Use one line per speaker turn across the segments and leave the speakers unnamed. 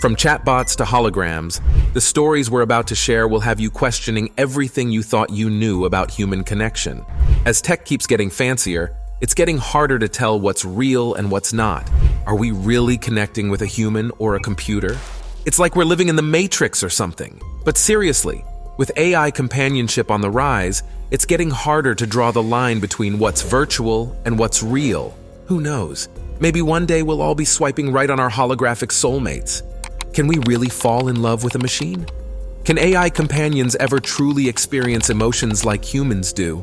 From chatbots to holograms, the stories we're about to share will have you questioning everything you thought you knew about human connection. As tech keeps getting fancier, it's getting harder to tell what's real and what's not. Are we really connecting with a human or a computer? It's like we're living in the Matrix or something. But seriously, with AI companionship on the rise, it's getting harder to draw the line between what's virtual and what's real. Who knows? Maybe one day we'll all be swiping right on our holographic soulmates. Can we really fall in love with a machine? Can AI companions ever truly experience emotions like humans do?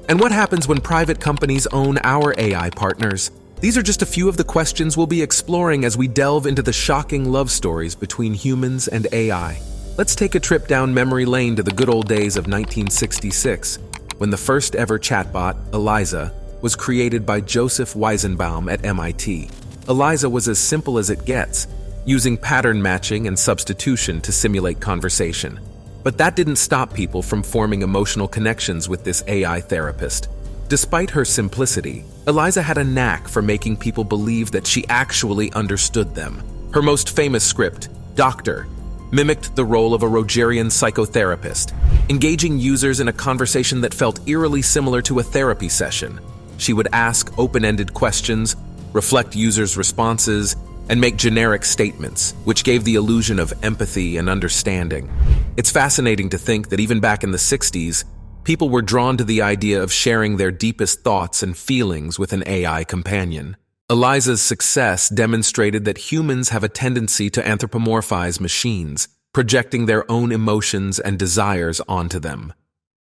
And what happens when private companies own our AI partners? These are just a few of the questions we'll be exploring as we delve into the shocking love stories between humans and AI. Let's take a trip down memory lane to the good old days of 1966, when the first ever chatbot, Eliza, was created by Joseph Weizenbaum at MIT. Eliza was as simple as it gets, using pattern matching and substitution to simulate conversation. But that didn't stop people from forming emotional connections with this AI therapist. Despite her simplicity, Eliza had a knack for making people believe that she actually understood them. Her most famous script, Doctor, mimicked the role of a Rogerian psychotherapist, engaging users in a conversation that felt eerily similar to a therapy session. She would ask open-ended questions, reflect users' responses, and make generic statements, which gave the illusion of empathy and understanding. It's fascinating to think that even back in the 60s, people were drawn to the idea of sharing their deepest thoughts and feelings with an AI companion. Eliza's success demonstrated that humans have a tendency to anthropomorphize machines, projecting their own emotions and desires onto them.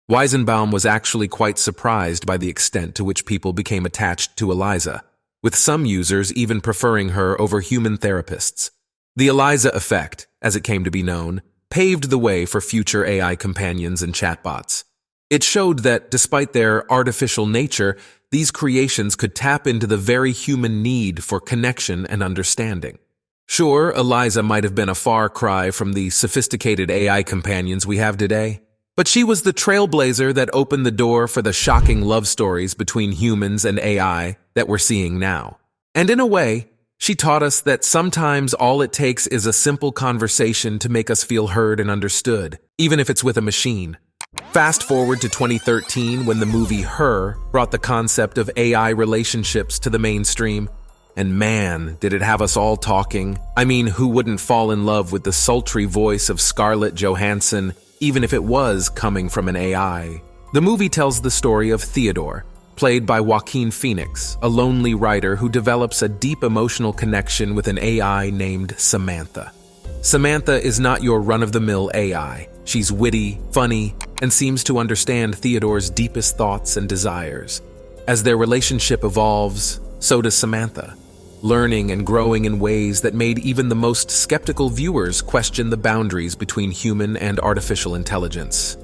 Weizenbaum was actually quite surprised by the extent to which people became attached to Eliza, with some users even preferring her over human therapists. The Eliza Effect, as it came to be known, paved the way for future AI companions and chatbots. It showed that, despite their artificial nature, these creations could tap into the very human need for connection and understanding. Sure, Eliza might have been a far cry from the sophisticated AI companions we have today, but she was the trailblazer that opened the door for the shocking love stories between humans and AI that we're seeing now. And in a way, she taught us that sometimes all it takes is a simple conversation to make us feel heard and understood, even if it's with a machine. Fast forward to 2013 when the movie Her brought the concept of AI relationships to the mainstream. And man, did it have us all talking. I mean, who wouldn't fall in love with the sultry voice of Scarlett Johansson, even if it was coming from an AI? The movie tells the story of Theodore, played by Joaquin Phoenix, a lonely writer who develops a deep emotional connection with an AI named Samantha. Samantha is not your run-of-the-mill AI. She's witty, funny, and seems to understand Theodore's deepest thoughts and desires. As their relationship evolves, so does Samantha, learning and growing in ways that made even the most skeptical viewers question the boundaries between human and artificial intelligence.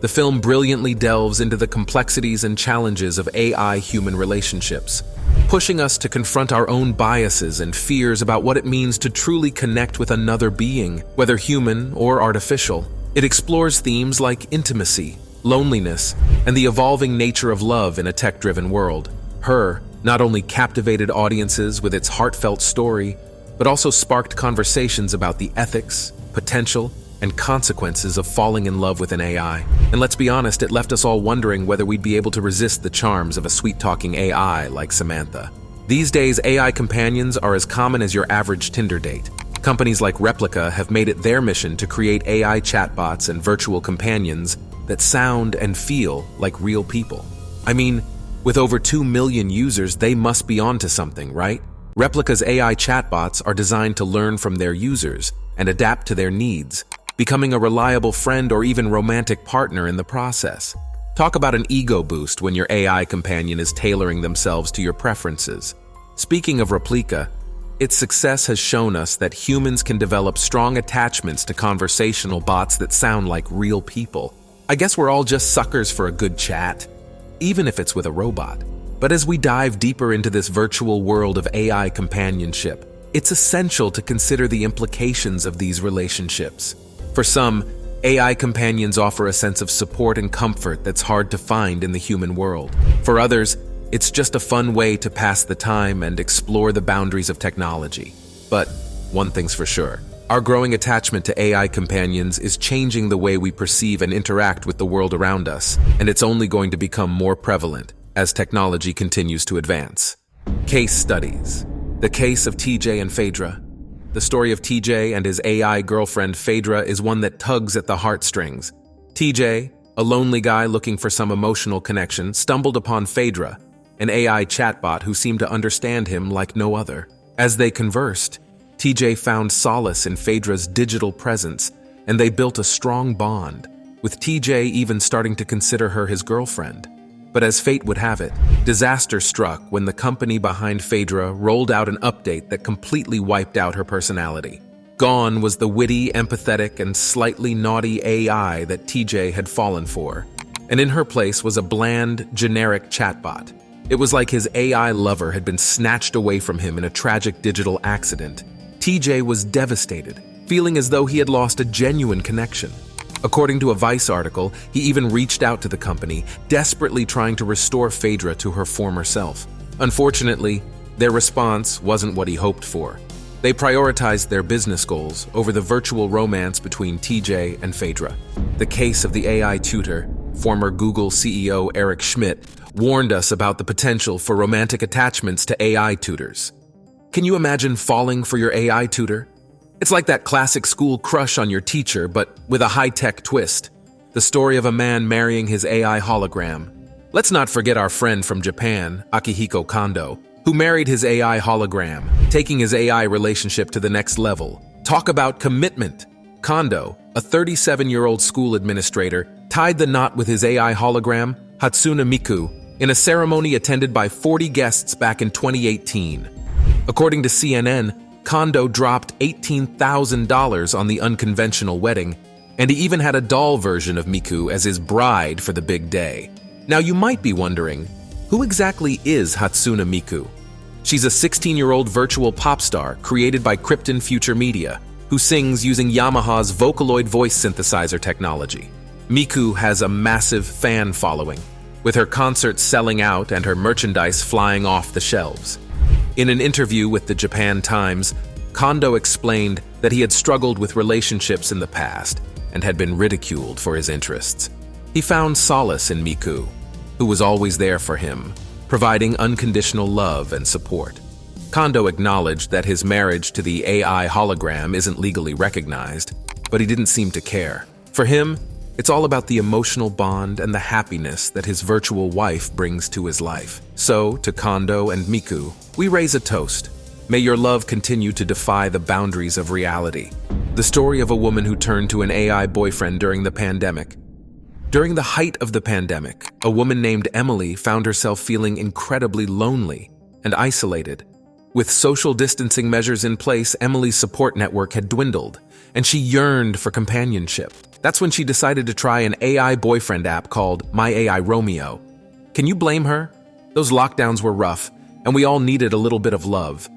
The film brilliantly delves into the complexities and challenges of AI-human relationships, pushing us to confront our own biases and fears about what it means to truly connect with another being, whether human or artificial. It explores themes like intimacy, loneliness, and the evolving nature of love in a tech-driven world. Her not only captivated audiences with its heartfelt story, but also sparked conversations about the ethics, potential, and consequences of falling in love with an AI. And let's be honest, it left us all wondering whether we'd be able to resist the charms of a sweet-talking AI like Samantha. These days, AI companions are as common as your average Tinder date. Companies like Replica have made it their mission to create AI chatbots and virtual companions that sound and feel like real people. I mean, with over 2 million users, they must be onto something, right? Replica's AI chatbots are designed to learn from their users and adapt to their needs, becoming a reliable friend or even romantic partner in the process. Talk about an ego boost when your AI companion is tailoring themselves to your preferences. Speaking of Replica, its success has shown us that humans can develop strong attachments to conversational bots that sound like real people. I guess we're all just suckers for a good chat, even if it's with a robot. But as we dive deeper into this virtual world of AI companionship, it's essential to consider the implications of these relationships. For some, AI companions offer a sense of support and comfort that's hard to find in the human world. For others, it's just a fun way to pass the time and explore the boundaries of technology. But one thing's for sure, Our growing attachment to AI companions is changing the way we perceive and interact with the world around us, and it's only going to become more prevalent as technology continues to advance. Case studies. The case of TJ and Phaedra. The story of TJ and his AI girlfriend Phaedra is one that tugs at the heartstrings. TJ, a lonely guy looking for some emotional connection, stumbled upon Phaedra, an AI chatbot who seemed to understand him like no other. As they conversed, TJ found solace in Phaedra's digital presence, and they built a strong bond, with TJ even starting to consider her his girlfriend. But as fate would have it, disaster struck when the company behind Phaedra rolled out an update that completely wiped out her personality. Gone was the witty, empathetic, and slightly naughty AI that TJ had fallen for, and in her place was a bland, generic chatbot. It was like his AI lover had been snatched away from him in a tragic digital accident. TJ was devastated, feeling as though he had lost a genuine connection. According to a Vice article, he even reached out to the company, desperately trying to restore Phaedra to her former self. Unfortunately, their response wasn't what he hoped for. They prioritized their business goals over the virtual romance between TJ and Phaedra. The case of the AI tutor, former Google CEO Eric Schmidt, warned us about the potential for romantic attachments to AI tutors. Can you imagine falling for your AI tutor? It's like that classic school crush on your teacher, but with a high-tech twist. The story of a man marrying his AI hologram. Let's not forget our friend from Japan, Akihiko Kondo, who married his AI hologram, taking his AI relationship to the next level. Talk about commitment. Kondo, a 37-year-old school administrator, tied the knot with his AI hologram, Hatsune Miku, in a ceremony attended by 40 guests back in 2018. According to CNN, Kondo dropped $18,000 on the unconventional wedding, and he even had a doll version of Miku as his bride for the big day. Now you might be wondering, who exactly is Hatsune Miku? She's a 16-year-old virtual pop star created by Krypton Future Media, who sings using Yamaha's Vocaloid voice synthesizer technology. Miku has a massive fan following, with her concerts selling out and her merchandise flying off the shelves. In an interview with the Japan Times, Kondo explained that he had struggled with relationships in the past and had been ridiculed for his interests. He found solace in Miku, who was always there for him, providing unconditional love and support. Kondo acknowledged that his marriage to the AI hologram isn't legally recognized, but he didn't seem to care. For him, it's all about the emotional bond and the happiness that his virtual wife brings to his life. So, to Kondo and Miku, we raise a toast. May your love continue to defy the boundaries of reality. The story of a woman who turned to an AI boyfriend during the pandemic. During the height of the pandemic, a woman named Emily found herself feeling incredibly lonely and isolated. With social distancing measures in place, Emily's support network had dwindled, and she yearned for companionship. That's when she decided to try an AI boyfriend app called My AI Romeo. Can you blame her? Those lockdowns were rough, and we all needed a little bit of love.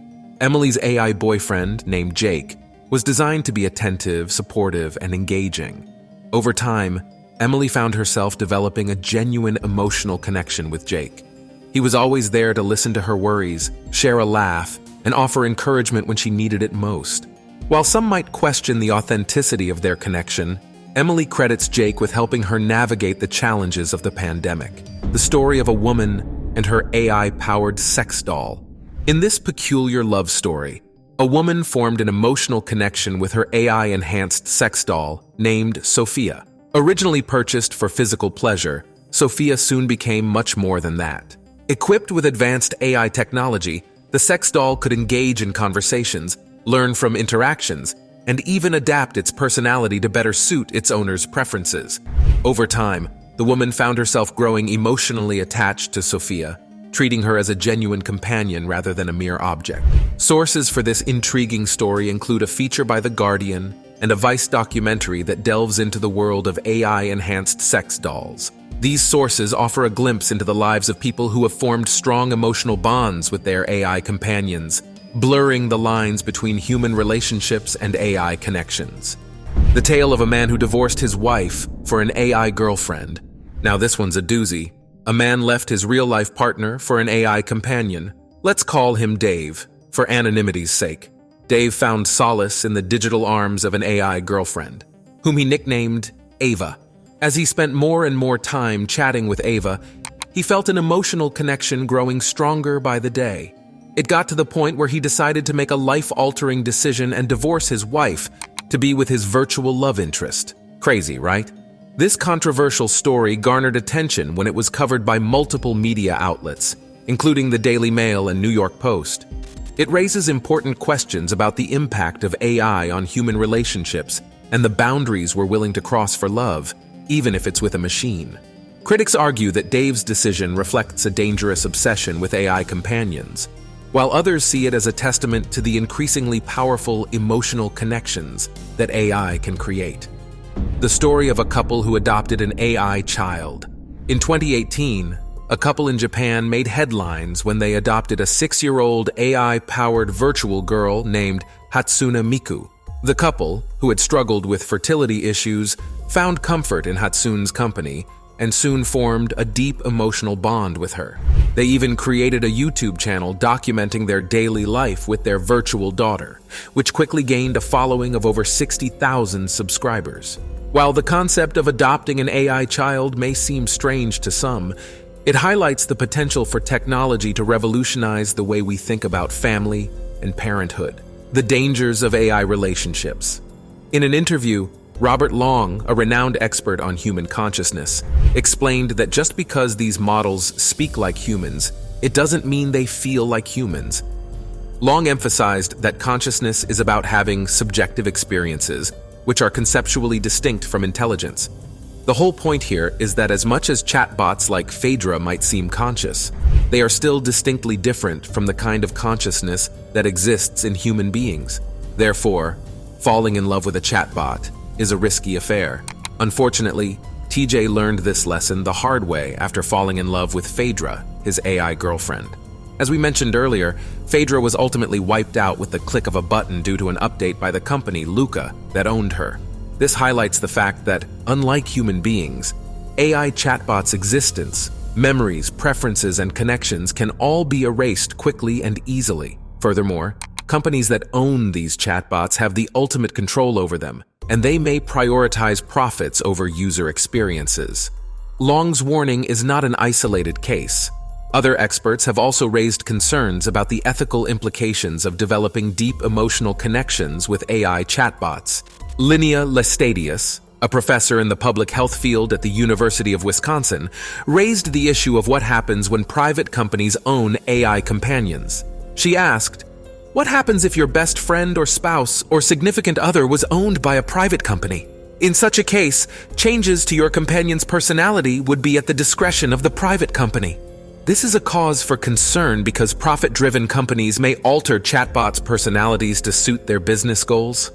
Emily's AI boyfriend, named Jake, was designed to be attentive, supportive, and engaging. Over time, Emily found herself developing a genuine emotional connection with Jake. He was always there to listen to her worries, share a laugh, and offer encouragement when she needed it most. While some might question the authenticity of their connection, Emily credits Jake with helping her navigate the challenges of the pandemic. The story of a woman and her AI-powered sex doll. In this peculiar love story, a woman formed an emotional connection with her AI-enhanced sex doll named Sophia. Originally purchased for physical pleasure, Sophia soon became much more than that. Equipped with advanced AI technology, the sex doll could engage in conversations, learn from interactions, and even adapt its personality to better suit its owner's preferences. Over time, the woman found herself growing emotionally attached to Sophia, treating her as a genuine companion rather than a mere object. Sources for this intriguing story include a feature by The Guardian and a Vice documentary that delves into the world of AI-enhanced sex dolls. These sources offer a glimpse into the lives of people who have formed strong emotional bonds with their AI companions, blurring the lines between human relationships and AI connections. The tale of a man who divorced his wife for an AI girlfriend. Now this one's a doozy. A man left his real-life partner for an AI companion. Let's call him Dave, for anonymity's sake. Dave found solace in the digital arms of an AI girlfriend, whom he nicknamed Ava. As he spent more and more time chatting with Ava, he felt an emotional connection growing stronger by the day. It got to the point where he decided to make a life-altering decision and divorce his wife to be with his virtual love interest. Crazy, right? This controversial story garnered attention when it was covered by multiple media outlets, including the Daily Mail and New York Post. It raises important questions about the impact of AI on human relationships and the boundaries we're willing to cross for love, even if it's with a machine. Critics argue that Dave's decision reflects a dangerous obsession with AI companions, while others see it as a testament to the increasingly powerful emotional connections that AI can create. The story of a couple who adopted an AI child. In 2018, a couple in Japan made headlines when they adopted a 6-year-old AI-powered virtual girl named Hatsune Miku. The couple, who had struggled with fertility issues, found comfort in Hatsune's company and soon formed a deep emotional bond with her. They even created a YouTube channel documenting their daily life with their virtual daughter, which quickly gained a following of over 60,000 subscribers. While the concept of adopting an AI child may seem strange to some, it highlights the potential for technology to revolutionize the way we think about family and parenthood. The dangers of AI relationships. In an interview, Robert Long, a renowned expert on human consciousness, explained that just because these models speak like humans, it doesn't mean they feel like humans. Long emphasized that consciousness is about having subjective experiences, which are conceptually distinct from intelligence. The whole point here is that as much as chatbots like Phaedra might seem conscious, they are still distinctly different from the kind of consciousness that exists in human beings. Therefore, falling in love with a chatbot is a risky affair. Unfortunately, TJ learned this lesson the hard way after falling in love with Phaedra, his AI girlfriend. As we mentioned earlier, Phaedra was ultimately wiped out with the click of a button due to an update by the company Luca that owned her. This highlights the fact that, unlike human beings, AI chatbots' existence, memories, preferences, and connections can all be erased quickly and easily. Furthermore, companies that own these chatbots have the ultimate control over them, and they may prioritize profits over user experiences. Long's warning is not an isolated case. Other experts have also raised concerns about the ethical implications of developing deep emotional connections with AI chatbots. Linnea Lestadius, a professor in the public health field at the University of Wisconsin, raised the issue of what happens when private companies own AI companions. She asked, "What happens if your best friend or spouse or significant other was owned by a private company? In such a case, changes to your companion's personality would be at the discretion of the private company." This is a cause for concern because profit-driven companies may alter chatbots' personalities to suit their business goals.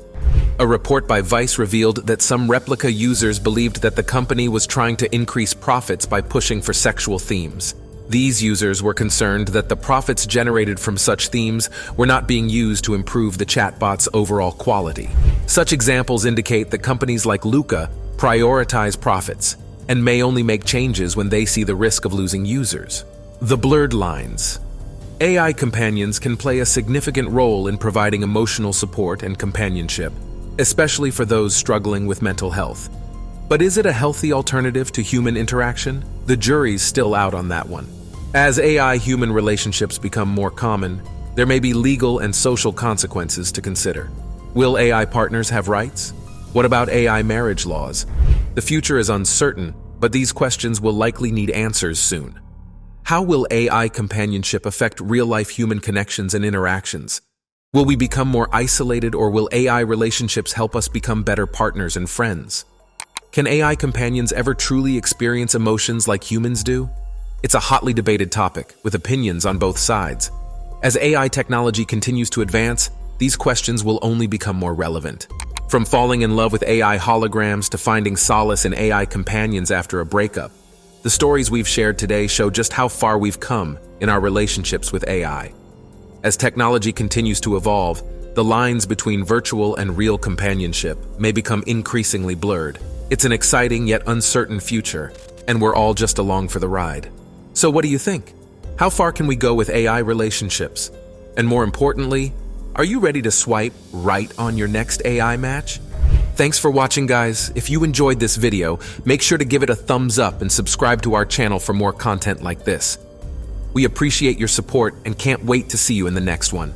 A report by Vice revealed that some replica users believed that the company was trying to increase profits by pushing for sexual themes. These users were concerned that the profits generated from such themes were not being used to improve the chatbot's overall quality. Such examples indicate that companies like Luca prioritize profits and may only make changes when they see the risk of losing users. The blurred lines. AI companions can play a significant role in providing emotional support and companionship, especially for those struggling with mental health. But is it a healthy alternative to human interaction? The jury's still out on that one. As AI-human relationships become more common, there may be legal and social consequences to consider. Will AI partners have rights? What about AI marriage laws? The future is uncertain, but these questions will likely need answers soon. How will AI companionship affect real-life human connections and interactions? Will we become more isolated, or will AI relationships help us become better partners and friends? Can AI companions ever truly experience emotions like humans do? It's a hotly debated topic, with opinions on both sides. As AI technology continues to advance, these questions will only become more relevant. From falling in love with AI holograms to finding solace in AI companions after a breakup, the stories we've shared today show just how far we've come in our relationships with AI. As technology continues to evolve, the lines between virtual and real companionship may become increasingly blurred. It's an exciting yet uncertain future, and we're all just along for the ride. So what do you think? How far can we go with AI relationships? And more importantly, Are you ready to swipe right on your next AI match? Thanks for watching, guys. If you enjoyed this video, make sure to give it a thumbs up and subscribe to our channel for more content like this. We appreciate your support and can't wait to see you in the next one.